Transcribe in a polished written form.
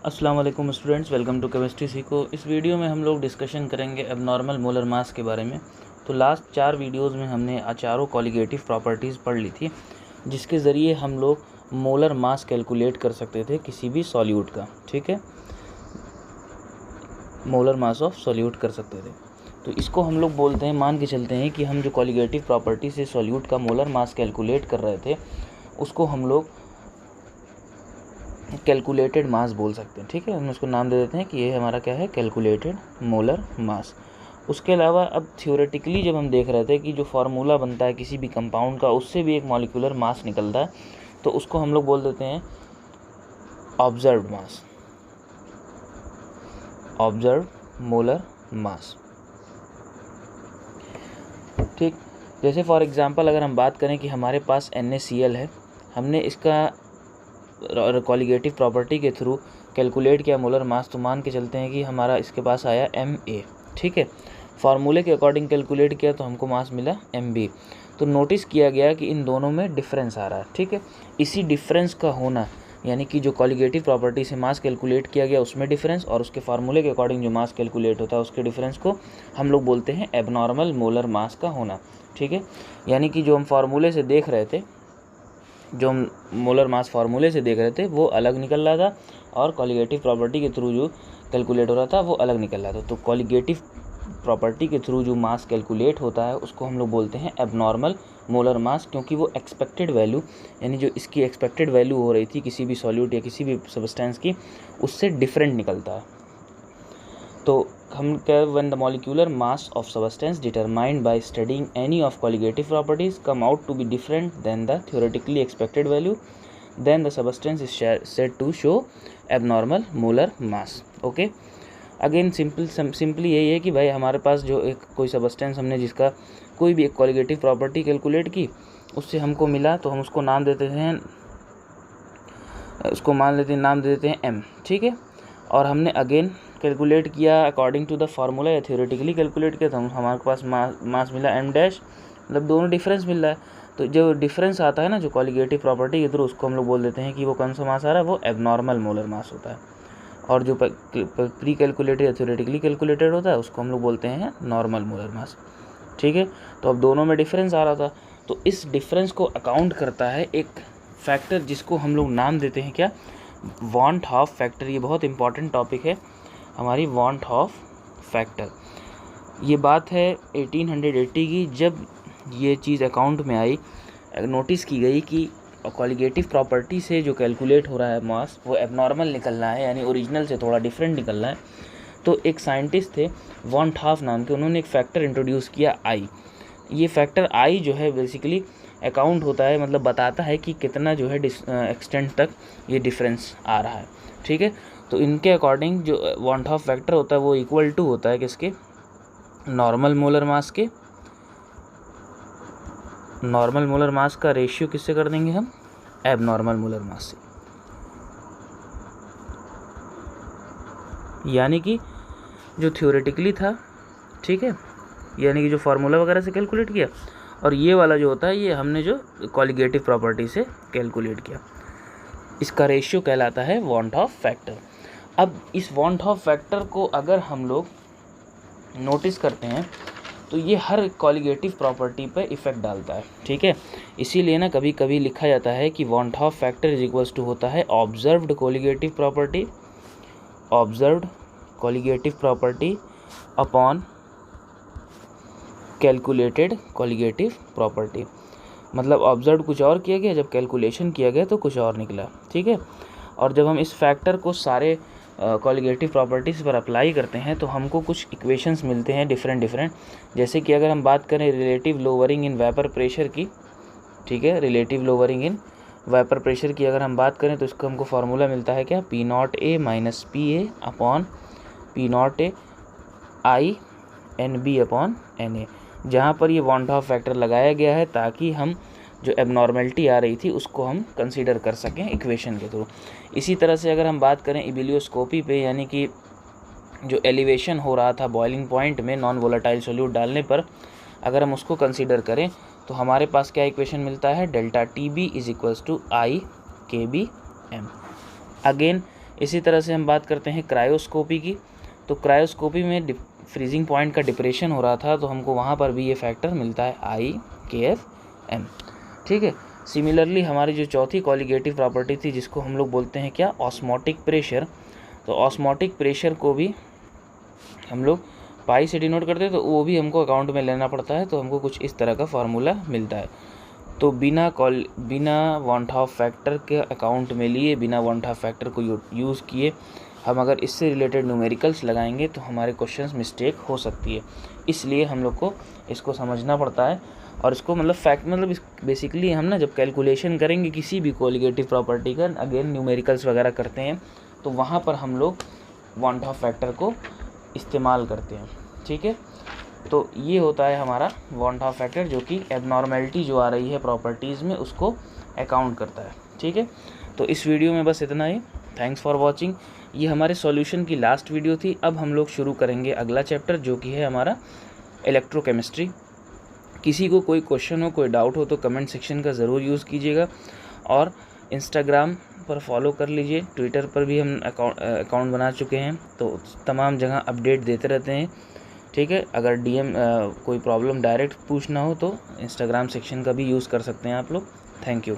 अस्सलाम वालेकुम students, welcome to chemistry सीखो। इस वीडियो में हम लोग डिस्कशन करेंगे एबनॉर्मल मोलर मास के बारे में। तो लास्ट 4 वीडियोज़ में हमने चारों कॉलिगेटिव प्रॉपर्टीज़ पढ़ ली थी, जिसके ज़रिए हम लोग मोलर मास कैलकुलेट कर सकते थे किसी भी सॉल्यूट का। ठीक है, मोलर मास ऑफ सॉल्यूट कर सकते थे। तो इसको हम लोग बोलते हैं, मान के चलते हैं कि हम जो कॉलिगेटिव प्रॉपर्टी से सॉल्यूट का मोलर मास कैलकुलेट कर रहे थे उसको हम लोग कैलकुलेटेड मास बोल सकते हैं। ठीक है, हम उसको नाम दे देते हैं कि ये हमारा क्या है, कैलकुलेटेड मोलर मास। उसके अलावा अब थ्योरेटिकली जब हम देख रहे थे कि जो फार्मूला बनता है किसी भी कंपाउंड का, उससे भी एक मॉलिक्यूलर मास निकलता है, तो उसको हम लोग बोल देते हैं ऑब्जर्व्ड मास, ऑब्जर्व्ड मोलर मास। ठीक, जैसे फॉर एग्जांपल अगर हम बात करें कि हमारे पास NaCl है, हमने इसका कॉलिगेटिव प्रॉपर्टी के थ्रू कैलकुलेट किया मोलर मास, तो मान के चलते हैं कि हमारा इसके पास आया Ma। ठीक है, फार्मूले के अकॉर्डिंग कैलकुलेट किया तो हमको मास मिला Mb। तो नोटिस किया गया कि इन दोनों में डिफरेंस आ रहा है। ठीक है, इसी डिफरेंस का होना, यानी कि जो कॉलिगेटिव प्रॉपर्टी से मास कैलकुलेट किया गया उसमें डिफरेंस, और उसके फार्मूले के अकॉर्डिंग जो मास कैलकुलेट होता है उसके डिफरेंस को हम लोग बोलते हैं एबनॉर्मल मोलर मास का होना। ठीक है, यानी कि जो हम फार्मूले से देख रहे थे, जो हम मोलर मास फार्मूले से देख रहे थे वो अलग निकल रहा था, और कॉलिगेटिव प्रॉपर्टी के थ्रू जो कैलकुलेट हो रहा था वो अलग निकल रहा था। तो कॉलिगेटिव प्रॉपर्टी के थ्रू जो मास कैलकुलेट होता है उसको हम लोग बोलते हैं एबनॉर्मल मोलर मास, क्योंकि वो एक्सपेक्टेड वैल्यू, यानी जो इसकी एक्सपेक्टेड वैल्यू हो रही थी किसी भी सॉल्यूट या किसी भी सब्सटेंस की, उससे डिफरेंट निकलता है। तो हम क्या, when the molecular mass of substance determined by studying any of colligative properties come out to be different than the theoretically expected value, then the substance is said to show abnormal molar mass. Okay, again simply यही है कि भाई हमारे पास जो एक कोई substance, हमने जिसका कोई भी एक कॉलिगेटिव प्रॉपर्टी कैलकुलेट की, उससे हमको मिला, तो हम उसको नाम देते हैं, उसको मान लेते हैं, नाम दे देते हैं M। ठीक है, और हमने अगेन कैलकुलेट किया अकॉर्डिंग टू द फार्मूला या थ्योरेटिकली कैलकुलेट किया, तो हमारे पास मास मिला M डैश, मतलब दोनों डिफरेंस मिल रहा है। तो जो डिफरेंस आता है ना जो कॉलिगेटिव प्रॉपर्टी के थ्रू, उसको हम लोग बोल देते हैं कि वो कौन सा मास आ रहा है, वो एबनॉर्मल मोलर मास होता है। और जो प्री कैलकुलेटेड या थ्योरेटिकली कैलकुलेटेड होता है उसको हम लोग बोलते हैं नॉर्मल मोलर मास। ठीक है, तो अब दोनों में डिफरेंस आ रहा था, तो इस डिफरेंस को अकाउंट करता है एक फैक्टर जिसको हम लोग नाम देते हैं क्या, वॉन हॉफ फैक्टर। ये बहुत इंपॉर्टेंट टॉपिक है हमारी, वॉन हॉफ फैक्टर। ये बात है 1880 की, जब ये चीज़ अकाउंट में आई, नोटिस की गई कि कॉलिगेटिव प्रॉपर्टी से जो कैलकुलेट हो रहा है मास वो एबनॉर्मल निकल रहा है, यानी ओरिजिनल से थोड़ा डिफरेंट निकल रहा है। तो एक साइंटिस्ट थे वॉन हॉफ नाम के, उन्होंने एक फैक्टर इंट्रोड्यूस किया I। ये फैक्टर I जो है बेसिकली अकाउंट होता है, मतलब बताता है कि कितना जो है एक्सटेंट तक ये डिफरेंस आ रहा है। ठीक है, तो इनके अकॉर्डिंग जो वॉन हॉफ फैक्टर होता है वो इक्वल टू होता है किसके, नॉर्मल मोलर मास के। नॉर्मल मोलर मास का रेशियो किससे कर देंगे हम, एबनॉर्मल मोलर मास से। यानी कि जो थ्योरेटिकली था, ठीक है, यानी कि जो फार्मूला वगैरह से कैलकुलेट किया, और ये वाला जो होता है ये हमने जो कॉलिगेटिव प्रॉपर्टी से कैलकुलेट किया, इसका रेशियो कहलाता है वॉन हॉफ फैक्टर। अब इस वॉन हॉफ फैक्टर को अगर हम लोग नोटिस करते हैं तो ये हर कॉलिगेटिव प्रॉपर्टी पे इफ़ेक्ट डालता है। ठीक है, इसीलिए ना कभी कभी लिखा जाता है कि van't Hoff factor is equals to होता है observed colligative property, observed colligative property upon calculated colligative property. मतलब ऑब्जर्व कुछ और किया गया, जब कैलकुलेशन किया गया तो कुछ और निकला। ठीक है, और जब हम इस फैक्टर को सारे कॉलिगेटिव प्रॉपर्टीज़ पर अप्लाई करते हैं तो हमको कुछ इक्वेशंस मिलते हैं डिफरेंट। जैसे कि अगर हम बात करें relative lowering in vapour pressure की, ठीक है, relative lowering in vapour pressure की अगर हम बात करें तो इसका हमको फार्मूला मिलता है क्या, P0A minus PA upon P0A I NB upon NA, जहाँ पर ये वॉन हॉफ फैक्टर लगाया गया है ताकि हम जो एबनॉर्मेलिटी आ रही थी उसको हम कंसीडर कर सकें इक्वेशन के थ्रू। इसी तरह से अगर हम बात करें इबिलियोस्कोपी पे, यानी कि जो एलिवेशन हो रहा था बॉइलिंग पॉइंट में नॉन वोलेटाइल सोल्यूट डालने पर, अगर हम उसको कंसीडर करें तो हमारे पास क्या इक्वेशन मिलता है, delta TB is equals to I KB M। Again इसी तरह से हम बात करते हैं क्रायोस्कोपी की। तो क्रायोस्कोपी में फ्रीजिंग पॉइंट का डिप्रेशन हो रहा था, तो हमको वहाँ पर भी ये फैक्टर मिलता है IKFM। ठीक है। सिमिलरली हमारी जो चौथी कॉलिगेटिव प्रॉपर्टी थी, जिसको हम लोग बोलते हैं क्या, ऑस्मोटिक प्रेशर। तो ऑस्मोटिक प्रेशर को भी हम लोग पाई से डिनोट करते हैं, तो वो भी हमको अकाउंट में लेना पड़ता है। तो हमको कुछ इस तरह का फार्मूला मिलता है। तो बिना वॉन हाफ फैक्टर के अकाउंट में लिए, बिना वॉन हाफ फैक्टर को यूज़ किए हम अगर इससे रिलेटेड न्यूमेरिकल्स लगाएंगे तो हमारे क्वेश्चंस मिस्टेक हो सकती है। इसलिए हम लोग को इसको समझना पड़ता है और इसको मतलब बेसिकली हम ना जब कैलकुलेशन करेंगे किसी भी कोलिगेटिव प्रॉपर्टी का, अगेन न्यूमेरिकल्स वगैरह करते हैं, तो वहाँ पर हम लोग वॉन हाफ फैक्टर को इस्तेमाल करते हैं। ठीक है। तो ये होता है हमारा वॉन हाफ फैक्टर, जो कि एबनॉर्मेलिटी जो आ रही है प्रॉपर्टीज़ में उसको अकाउंट करता है। ठीक है। तो इस वीडियो में बस इतना ही। Thanks for watching. ये हमारे सॉल्यूशन की लास्ट वीडियो थी। अब हम लोग शुरू करेंगे अगला चैप्टर, जो कि है हमारा इलेक्ट्रोकेमिस्ट्री। किसी को कोई क्वेश्चन हो, कोई डाउट हो, तो कमेंट सेक्शन का ज़रूर यूज़ कीजिएगा और इंस्टाग्राम पर फॉलो कर लीजिए। ट्विटर पर भी हम अकाउंट बना चुके हैं, तो तमाम जगह अपडेट देते रहते हैं। ठीक है। अगर DM कोई प्रॉब्लम डायरेक्ट पूछना हो तो इंस्टाग्राम सेक्शन का भी यूज़ कर सकते हैं आप लोग। Thank you.